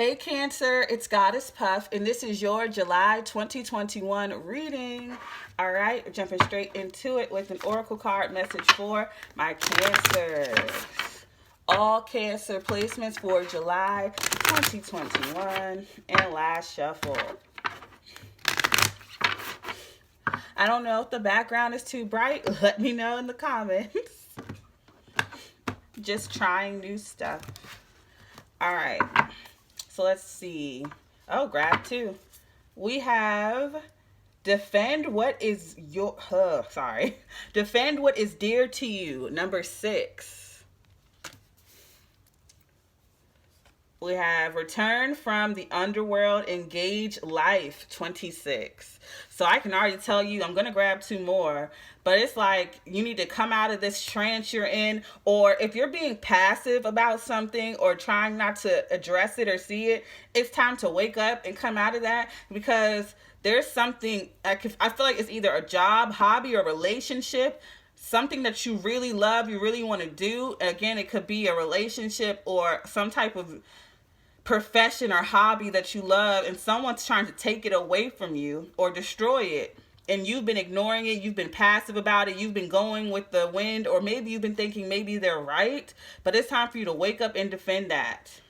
Hey Cancer, it's Goddess Puff, and this is your July 2021 reading. All right, we're jumping straight into it with an oracle card message for my Cancer. All Cancer placements for July 2021 and last shuffle. I don't know if the background is too bright. Let me know in the comments. Just trying new stuff. All right. So let's see. Oh, grab two. We have defend what is your defend what is dear to you, number 6. We have return from the underworld, engage life, 26. So I can already tell you I'm going to grab two more, but it's like you need to come out of this trance you're in, or if you're being passive about something or trying not to address it or see it, it's time to wake up and come out of that, because there's something, I feel like it's either a job, hobby, or relationship, something that you really love, you really want to do. Again, it could be a relationship or some type of profession or hobby that you love, and someone's trying to take it away from you or destroy it, and you've been ignoring it, you've been passive about it, you've been going with the wind, or maybe you've been thinking maybe they're right, but it's time for you to wake up and defend that.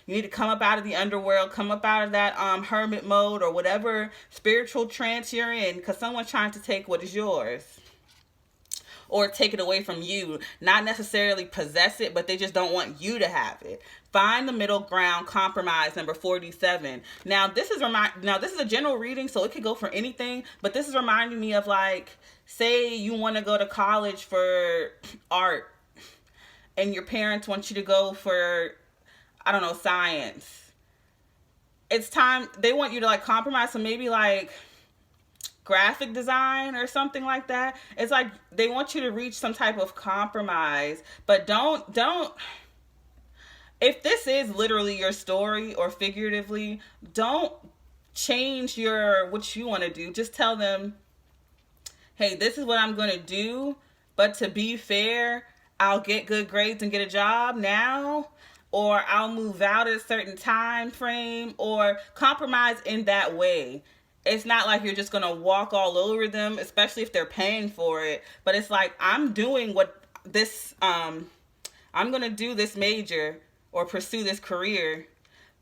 You need to come up out of the underworld, come up out of that hermit mode or whatever spiritual trance you're in, because someone's trying to take what is yours or take it away from you. Not necessarily possess it, but they just don't want you to have it. Find the middle ground, compromise, number 47. Now this is a general reading, so it could go for anything, but this is reminding me of, like, say you want to go to college for art and your parents want you to go for, I don't know, science. It's time, they want you to like compromise, so maybe like graphic design or something like that. It's like they want you to reach some type of compromise, but don't if this is literally your story or figuratively, don't change what you want to do. Just tell them, hey, this is what I'm going to do, but to be fair, I'll get good grades and get a job now, or I'll move out at a certain time frame, or compromise in that way. It's not like you're just going to walk all over them, especially if they're paying for it. But it's like, I'm doing I'm going to do this major or pursue this career.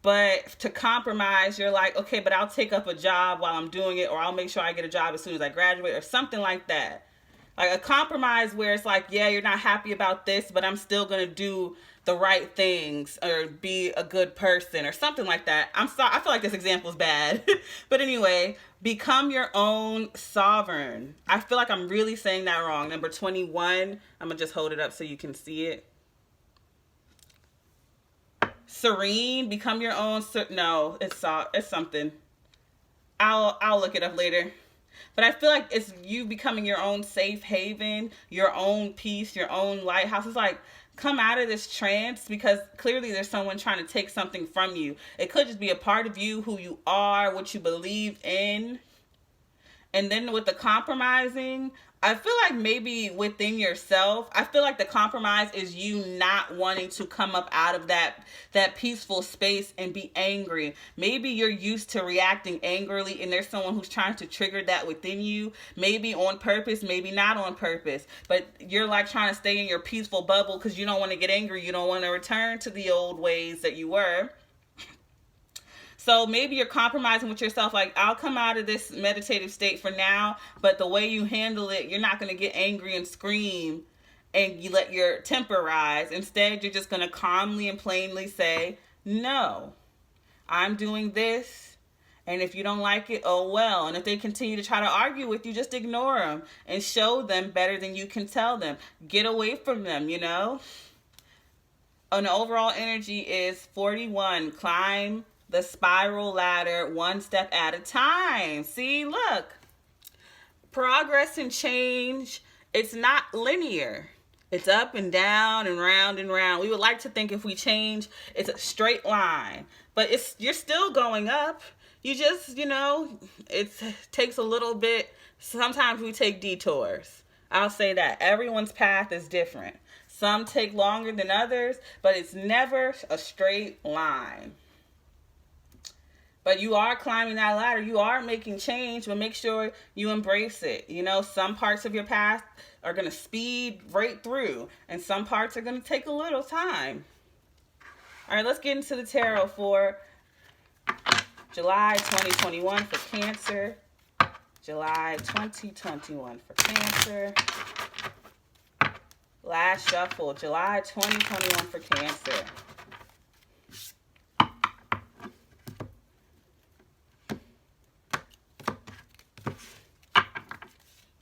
But to compromise, you're like, okay, but I'll take up a job while I'm doing it, or I'll make sure I get a job as soon as I graduate, or something like that. Like a compromise where it's like, yeah, you're not happy about this, but I'm still going to do the right things or be a good person or something like that. I'm sorry, I feel like this example is bad. But anyway, become your own sovereign. I feel like I'm really saying that wrong. Number 21. I'm going to just hold it up so you can see it. Serene, become your own. No, it's something. I'll look it up later. But I feel like it's you becoming your own safe haven, your own peace, your own lighthouse. It's like, come out of this trance, because clearly there's someone trying to take something from you. It could just be a part of you, who you are, what you believe in. And then with the compromising, I feel like maybe within yourself, I feel like the compromise is you not wanting to come up out of that peaceful space and be angry. Maybe you're used to reacting angrily, and there's someone who's trying to trigger that within you, maybe on purpose, maybe not on purpose. But you're like trying to stay in your peaceful bubble because you don't want to get angry. You don't want to return to the old ways that you were. So maybe you're compromising with yourself, like, I'll come out of this meditative state for now, but the way you handle it, you're not going to get angry and scream and you let your temper rise. Instead, you're just going to calmly and plainly say, no, I'm doing this, and if you don't like it, oh well. And if they continue to try to argue with you, just ignore them and show them better than you can tell them. Get away from them, And the overall energy is 41, climb the spiral ladder one step at a time. See, look. Progress and change, it's not linear. It's up and down and round and round. We would like to think if we change, it's a straight line. But you're still going up. You just, it takes a little bit. Sometimes we take detours. I'll say that. Everyone's path is different. Some take longer than others, but it's never a straight line. But you are climbing that ladder. You are making change, but make sure you embrace it. You know, some parts of your path are going to speed right through, and some parts are going to take a little time. All right, let's get into the tarot for July 2021 for Cancer. July 2021 for Cancer. Last shuffle, July 2021 for Cancer.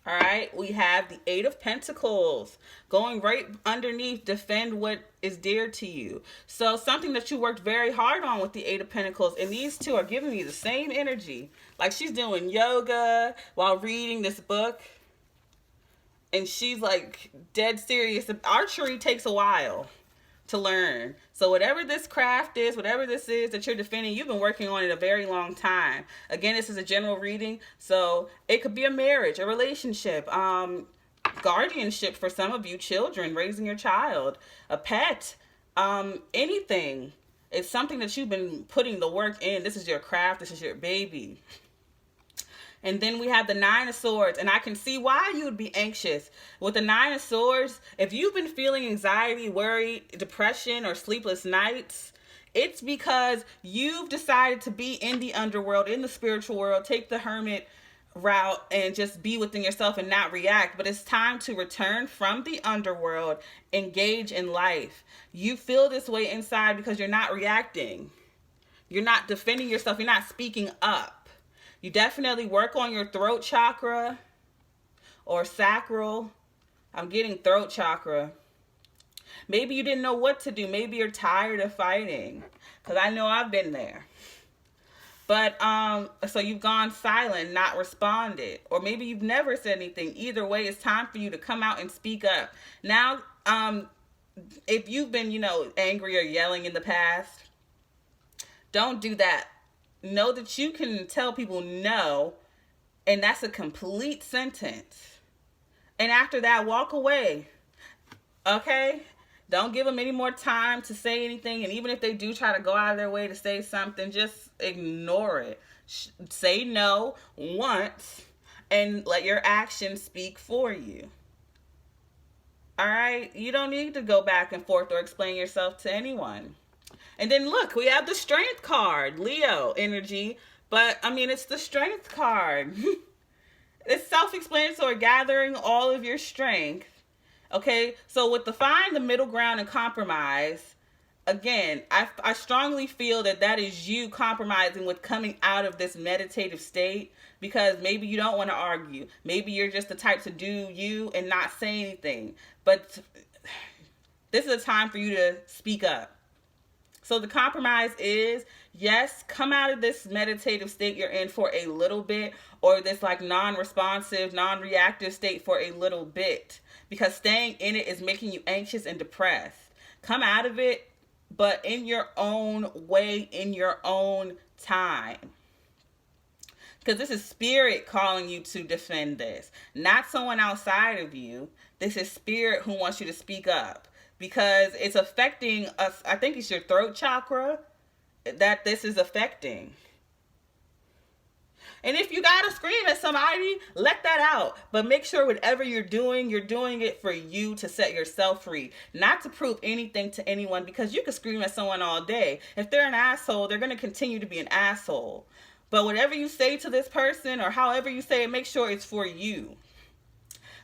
All right, we have the Eight of Pentacles going right underneath, defend what is dear to you. So something that you worked very hard on with the Eight of Pentacles, and these two are giving me the same energy. Like she's doing yoga while reading this book, and she's like dead serious. Archery takes a while to learn. So whatever this craft is, whatever this is that you're defending, you've been working on it a very long time. Again, this is a general reading, so it could be a marriage, a relationship, guardianship for some of you, children, raising your child, a pet, anything. It's something that you've been putting the work in. This is your craft. This is your baby. And then we have the Nine of Swords, and I can see why you would be anxious. With the Nine of Swords, if you've been feeling anxiety, worry, depression, or sleepless nights, it's because you've decided to be in the underworld, in the spiritual world, take the hermit route, and just be within yourself and not react. But it's time to return from the underworld, engage in life. You feel this way inside because you're not reacting. You're not defending yourself. You're not speaking up. You definitely work on your throat chakra or sacral. I'm getting throat chakra. Maybe you didn't know what to do. Maybe you're tired of fighting, because I know I've been there. But so you've gone silent, not responded, or maybe you've never said anything. Either way, it's time for you to come out and speak up. Now, if you've been, angry or yelling in the past, don't do that. Know that you can tell people no, and that's a complete sentence. And after that, walk away. Okay? Don't give them any more time to say anything. And even if they do try to go out of their way to say something, just ignore it. Say no once and let your actions speak for you. All right? You don't need to go back and forth or explain yourself to anyone. And then look, we have the Strength card, Leo energy. But, it's the Strength card. It's self-explanatory, gathering all of your strength. Okay, so with the find the middle ground and compromise, again, I strongly feel that is you compromising with coming out of this meditative state, because maybe you don't want to argue. Maybe you're just the type to do you and not say anything. But this is a time for you to speak up. So the compromise is, yes, come out of this meditative state you're in for a little bit, or this like non-responsive, non-reactive state for a little bit, because staying in it is making you anxious and depressed. Come out of it, but in your own way, in your own time. Because this is spirit calling you to defend this, not someone outside of you. This is spirit who wants you to speak up. Because it's affecting us. I think it's your throat chakra that this is affecting. And if you gotta scream at somebody, let that out. But make sure whatever you're doing it for you to set yourself free. Not to prove anything to anyone, because you can scream at someone all day. If they're an asshole, they're gonna continue to be an asshole. But whatever you say to this person, or however you say it, make sure it's for you.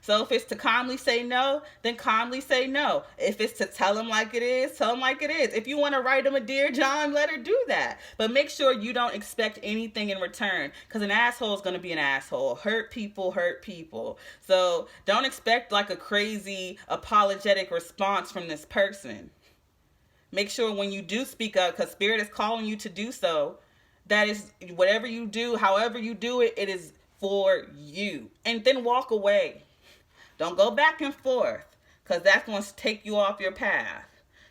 So if it's to calmly say no, then calmly say no. If it's to tell them like it is, tell them like it is. If you want to write them a Dear John letter, do that. But make sure you don't expect anything in return, because an asshole is going to be an asshole. Hurt people hurt people. So don't expect like a crazy apologetic response from this person. Make sure when you do speak up, because Spirit is calling you to do so, that is whatever you do, however you do it, it is for you. And then walk away. Don't go back and forth, because that's going to take you off your path.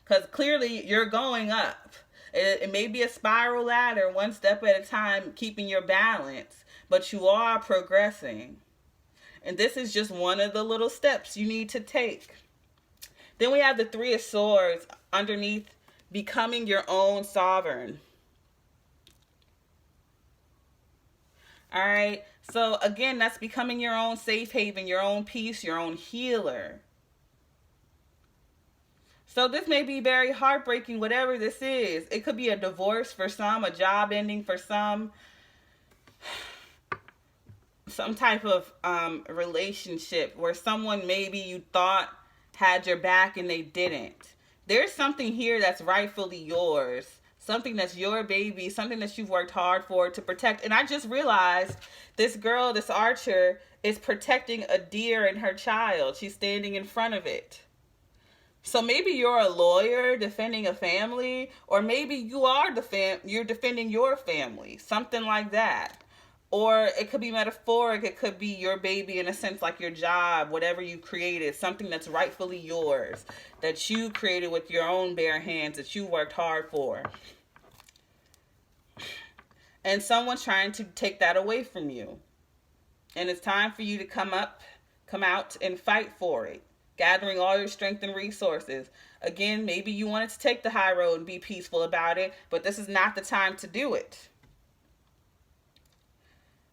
Because clearly you're going up. It may be a spiral ladder, one step at a time, keeping your balance, but you are progressing. And this is just one of the little steps you need to take. Then we have the Three of Swords underneath, becoming your own sovereign. All right. So again, that's becoming your own safe haven, your own peace, your own healer. So this may be very heartbreaking, whatever this is. It could be a divorce for some, a job ending for some type of relationship where someone maybe you thought had your back and they didn't. There's something here that's rightfully yours. Something that's your baby, something that you've worked hard for to protect. And I just realized this girl, this archer, is protecting a deer and her child. She's standing in front of it. So maybe you're a lawyer defending a family, or maybe you are you're defending your family, something like that. Or it could be metaphoric. It could be your baby in a sense, like your job, whatever you created, something that's rightfully yours, that you created with your own bare hands, that you worked hard for. And someone's trying to take that away from you. And it's time for you to come out and fight for it, gathering all your strength and resources. Again, maybe you wanted to take the high road and be peaceful about it, but this is not the time to do it.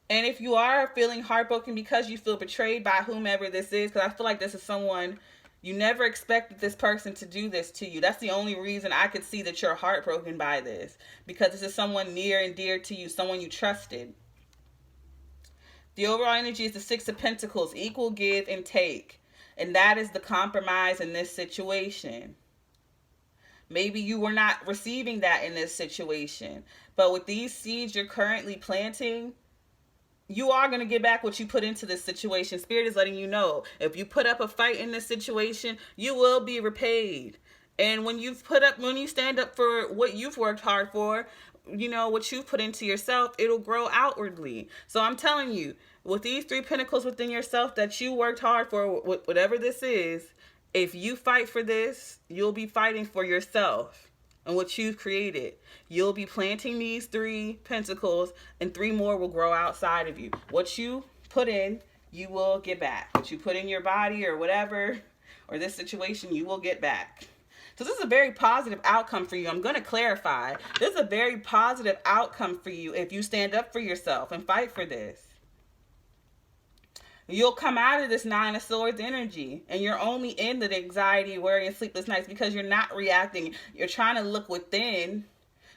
And if you are feeling heartbroken because you feel betrayed by whomever this is, because I feel like this is someone you never expected this person to do this to you. That's the only reason I could see that you're heartbroken by this, because this is someone near and dear to you, someone you trusted. The overall energy is the Six of Pentacles, equal give and take. And that is the compromise in this situation. Maybe you were not receiving that in this situation. But with these seeds you're currently planting, you are going to get back what you put into this situation. Spirit is letting you know, if you put up a fight in this situation, you will be repaid. And when you stand up for what you've worked hard for, what you've put into yourself, it'll grow outwardly. So I'm telling you, with these 3 pentacles within yourself that you worked hard for, whatever this is, if you fight for this, you'll be fighting for yourself and what you've created. You'll be planting these 3 pentacles, and 3 more will grow outside of you. What you put in, you will get back. What you put in your body or whatever, or this situation, you will get back. So this is a very positive outcome for you. I'm going to clarify. This is a very positive outcome for you if you stand up for yourself and fight for this. You'll come out of this 9 of Swords energy, and you're only in the anxiety, worry, and sleepless nights because you're not reacting. You're trying to look within.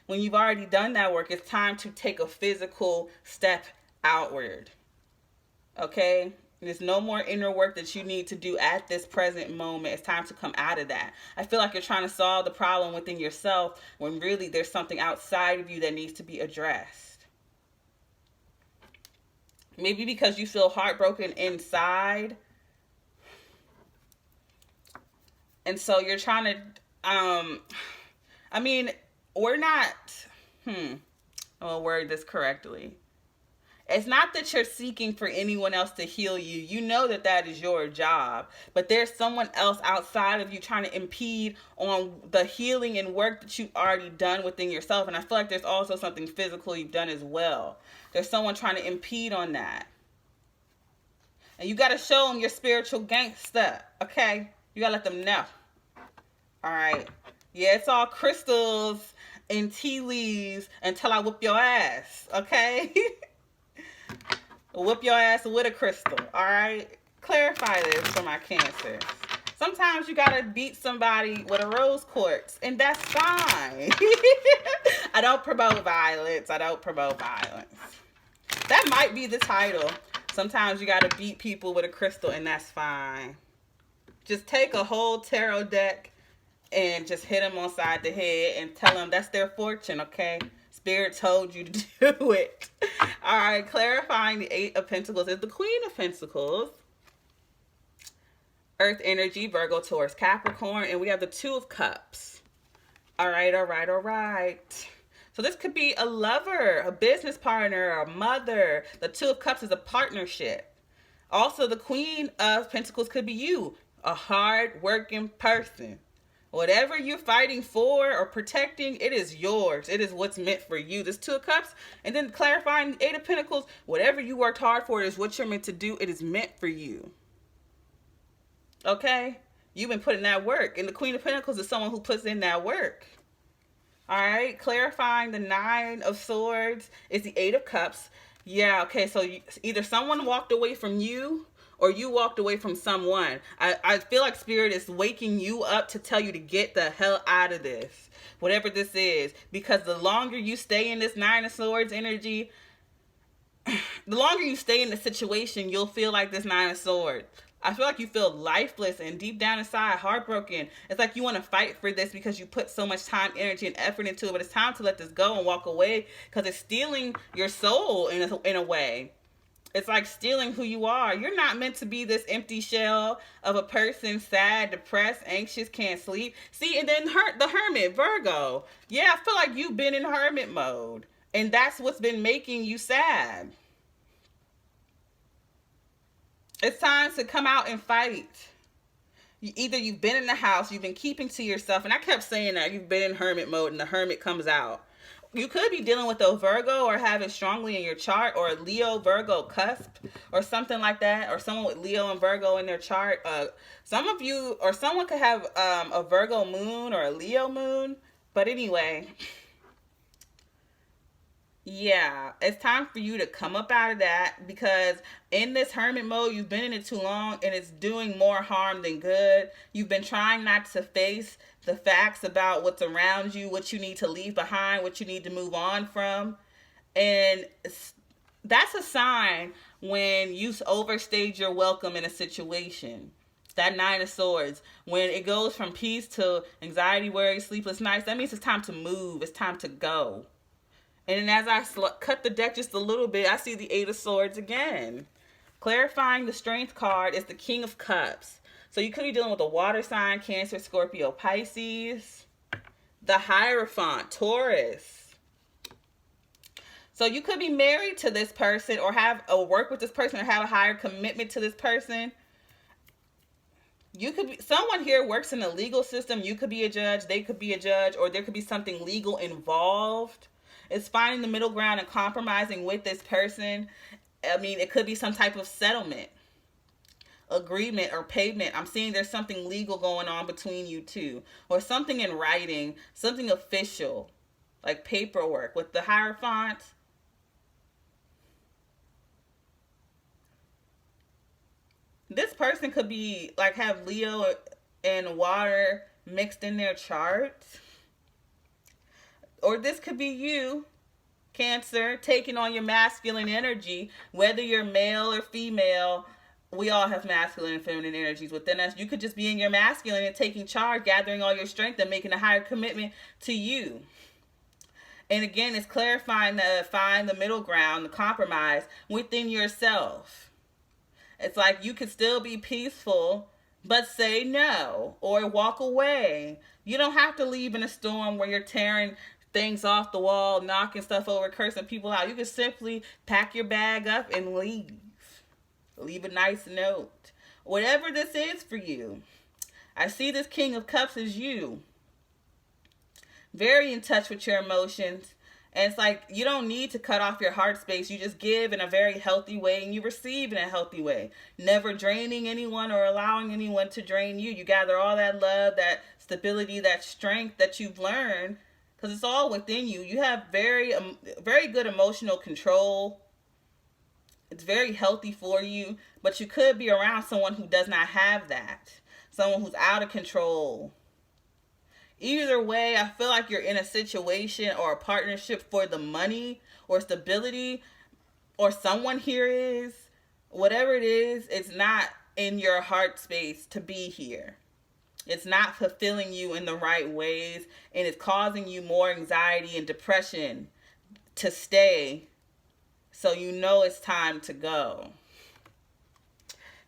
When you've already done that work, it's time to take a physical step outward. Okay? There's no more inner work that you need to do at this present moment. It's time to come out of that. I feel like you're trying to solve the problem within yourself when really there's something outside of you that needs to be addressed. Maybe because you feel heartbroken inside. And so you're trying to, we're not, I'm going to word this correctly. It's not that you're seeking for anyone else to heal you. You know that is your job. But there's someone else outside of you trying to impede on the healing and work that you've already done within yourself. And I feel like there's also something physical you've done as well. There's someone trying to impede on that. And you got to show them your spiritual gangster, okay? You got to let them know. All right. Yeah, it's all crystals and tea leaves until I whoop your ass, okay? Whoop your ass with a crystal, all right? Clarify this for my Cancers. Sometimes you got to beat somebody with a rose quartz, and that's fine. I don't promote violence. That might be the title. Sometimes you got to beat people with a crystal, and that's fine. Just take a whole tarot deck and just hit them on side the head and tell them that's their fortune, okay? Spirit told you to do it. All right, clarifying the 8 of Pentacles is the Queen of Pentacles. Earth energy, Virgo, Taurus, Capricorn, and we have the 2 of Cups. All right. So this could be a lover, a business partner, a mother. The 2 of Cups is a partnership. Also, the Queen of Pentacles could be you, a hard-working person. Whatever you're fighting for or protecting, it is yours. It is what's meant for you. This 2 of Cups, and then clarifying the 8 of Pentacles, whatever you worked hard for, it is what you're meant to do. It is meant for you. Okay? You've been putting that work. And the Queen of Pentacles is someone who puts in that work. All right? Clarifying the 9 of Swords is the 8 of Cups. Yeah, okay, so either someone walked away from you or you walked away from someone. I feel like Spirit is waking you up to tell you to get the hell out of this, whatever this is. Because the longer you stay in this Nine of Swords energy, the longer you stay in the situation, you'll feel like this Nine of Swords. I feel like you feel lifeless and deep down inside heartbroken. It's like you want to fight for this because you put so much time, energy, and effort into it. But it's time to let this go and walk away because it's stealing your soul in a way. It's like stealing who you are. You're not meant to be this empty shell of a person, sad, depressed, anxious, can't sleep. See, and then the Hermit, Virgo. Yeah, I feel like you've been in hermit mode. And that's what's been making you sad. It's time to come out and fight. Either you've been in the house, you've been keeping to yourself, and I kept saying that you've been in hermit mode and the hermit comes out. You could be dealing with a Virgo or have it strongly in your chart, or a Leo Virgo cusp or something like that, or someone with Leo and Virgo in their chart. Some of you or someone could have a Virgo moon or a Leo moon. But anyway, yeah, it's time for you to come up out of that, because in this hermit mode, you've been in it too long and it's doing more harm than good. You've been trying not to face the facts about what's around you, what you need to leave behind, what you need to move on from. And that's a sign when you've overstayed your welcome in a situation. That Nine of Swords, when it goes from peace to anxiety, worry, sleepless nights, that means it's time to move. It's time to go. And then as I cut the deck just a little bit, I see the Eight of Swords again. Clarifying the Strength card is the King of Cups. So you could be dealing with a water sign, Cancer, Scorpio, Pisces. The Hierophant, Taurus. So you could be married to this person or have a work with this person or have a higher commitment to this person. You could be, someone here works in the legal system. You could be a judge, they could be a judge, or there could be something legal involved. It's finding the middle ground and compromising with this person. I mean, it could be some type of settlement, agreement, or payment. I'm seeing there's something legal going on between you two, or something in writing, something official, like paperwork. With the Hierophant, this person could be like have Leo and water mixed in their chart. Or this could be you, Cancer, taking on your masculine energy, whether you're male or female. We all have masculine and feminine energies within us. You could just be in your masculine and taking charge, gathering all your strength and making a higher commitment to you. And again, it's clarifying to find the middle ground, the compromise within yourself. It's like you could still be peaceful, but say no or walk away. You don't have to leave in a storm where you're tearing things off the wall, knocking stuff over, cursing people out. You can simply pack your bag up and leave. Leave a nice note. Whatever this is for you. I see this King of Cups as you. Very in touch with your emotions. And it's like you don't need to cut off your heart space. You just give in a very healthy way and you receive in a healthy way. Never draining anyone or allowing anyone to drain you. You gather all that love, that stability, that strength that you've learned, because it's all within you. You have very good emotional control. It's very healthy for you, but you could be around someone who does not have that. Someone who's out of control. Either way, I feel like you're in a situation or a partnership for the money or stability, or someone here is. Whatever it is, it's not in your heart space to be here. It's not fulfilling you in the right ways, and it's causing you more anxiety and depression to stay. So you know it's time to go.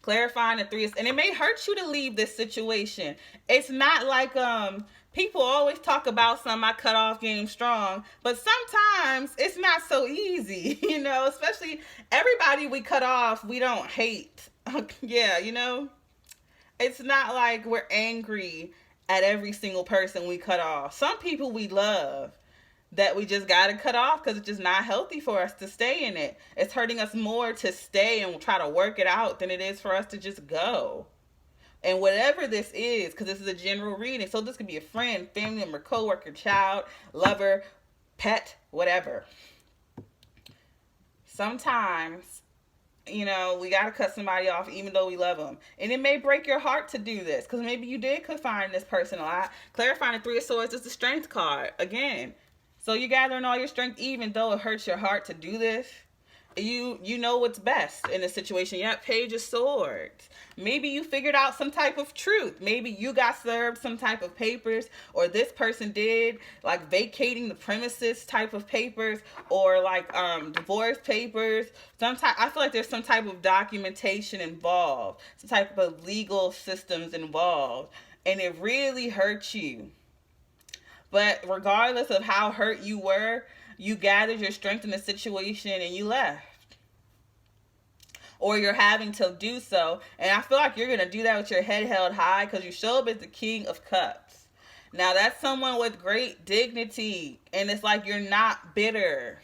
Clarifying the 3 is, and it may hurt you to leave this situation. It's not like people always talk about I cut off game strong, but sometimes it's not so easy, you know, especially everybody we cut off, we don't hate. Yeah, you know. It's not like we're angry at every single person we cut off. Some people we love that we just got to cut off because it's just not healthy for us to stay in it. It's hurting us more to stay and try to work it out than it is for us to just go. And whatever this is, because this is a general reading, so this could be a friend, family member, coworker, child, lover, pet, whatever. sometimes, we got to cut somebody off even though we love them. And it may break your heart to do this because maybe you did confide in this person a lot. Clarifying the Three of Swords is the Strength card again. So you're gathering all your strength even though it hurts your heart to do this. You know what's best in a situation. You have Page of Swords. Maybe you figured out some type of truth. Maybe you got served some type of papers, or this person did, like vacating the premises type of papers, or like divorce papers. I feel like there's some type of documentation involved, some type of legal systems involved, and it really hurts you. But regardless of how hurt you were, you gathered your strength in the situation and you left. Or you're having to do so. And I feel like you're going to do that with your head held high because you show up as the King of Cups. Now, that's someone with great dignity. And it's like you're not bitter.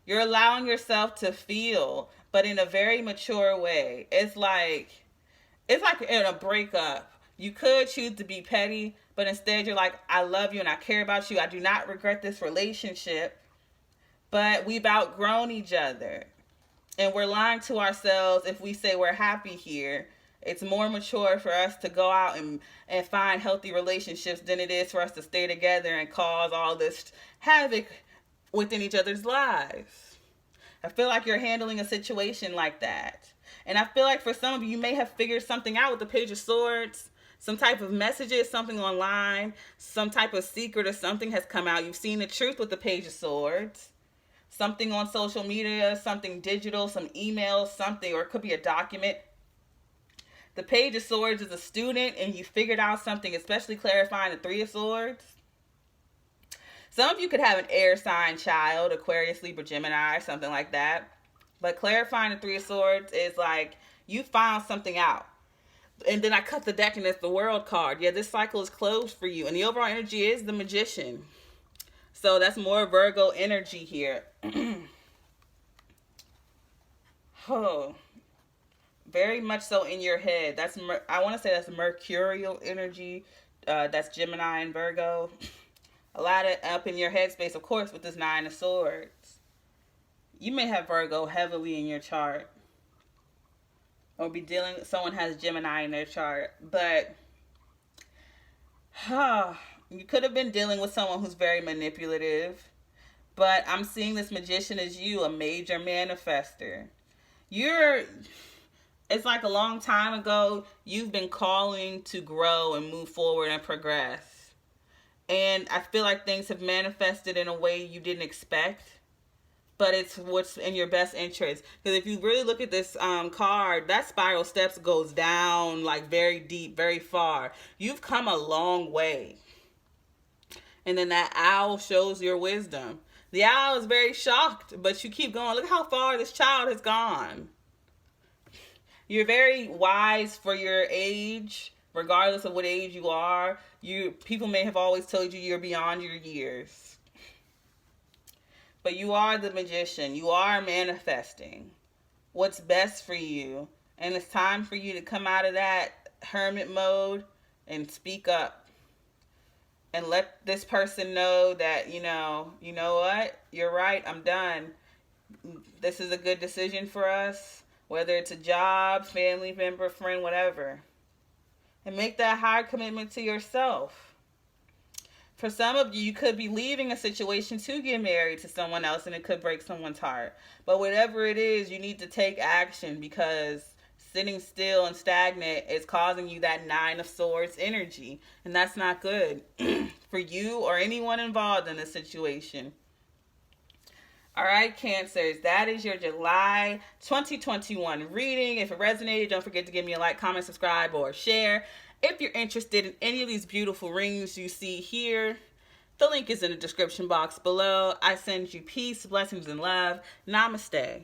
You're allowing yourself to feel, but in a very mature way. It's like in a breakup. You could choose to be petty, but instead you're like, I love you and I care about you. I do not regret this relationship, but we've outgrown each other. And we're lying to ourselves if we say we're happy here. It's more mature for us to go out and find healthy relationships than it is for us to stay together and cause all this havoc within each other's lives. I feel like you're handling a situation like that. And I feel like for some of you, you may have figured something out with the Page of Swords. Some type of messages, something online, some type of secret or something has come out. You've seen the truth with the Page of Swords. Something on social media, something digital, some emails, something, or it could be a document. The Page of Swords is a student and you figured out something, especially clarifying the Three of Swords. Some of you could have an air sign child, Aquarius, Libra, Gemini, something like that. But clarifying the Three of Swords is like you found something out. And then I cut the deck and it's the World card. Yeah, this cycle is closed for you. And the overall energy is the Magician. So that's more Virgo energy here. Oh, very much so in your head. I want to say that's Mercurial energy. That's Gemini and Virgo. A lot of up in your headspace, of course, with this Nine of Swords. You may have Virgo heavily in your chart. Or be dealing with someone has Gemini in their chart. But you could have been dealing with someone who's very manipulative. But I'm seeing this Magician as you, a major manifester. It's like a long time ago, you've been calling to grow and move forward and progress. And I feel like things have manifested in a way you didn't expect. But it's what's in your best interest. Because if you really look at this card, that spiral steps goes down like very deep, very far. You've come a long way. And then that owl shows your wisdom. The owl is very shocked, but you keep going. Look how far this child has gone. You're very wise for your age, regardless of what age you are. People may have always told you you're beyond your years. But you are the Magician. You are manifesting what's best for you. And it's time for you to come out of that hermit mode and speak up. And let this person know that, you know what? You're right. I'm done. This is a good decision for us. Whether it's a job, family member, friend, whatever. And make that higher commitment to yourself. For some of you, you could be leaving a situation to get married to someone else and it could break someone's heart. But whatever it is, you need to take action because sitting still and stagnant is causing you that Nine of Swords energy. And that's not good for you or anyone involved in this situation. All right, Cancers, that is your July 2021 reading. If it resonated, don't forget to give me a like, comment, subscribe, or share. If you're interested in any of these beautiful rings you see here, the link is in the description box below. I send you peace, blessings, and love. Namaste.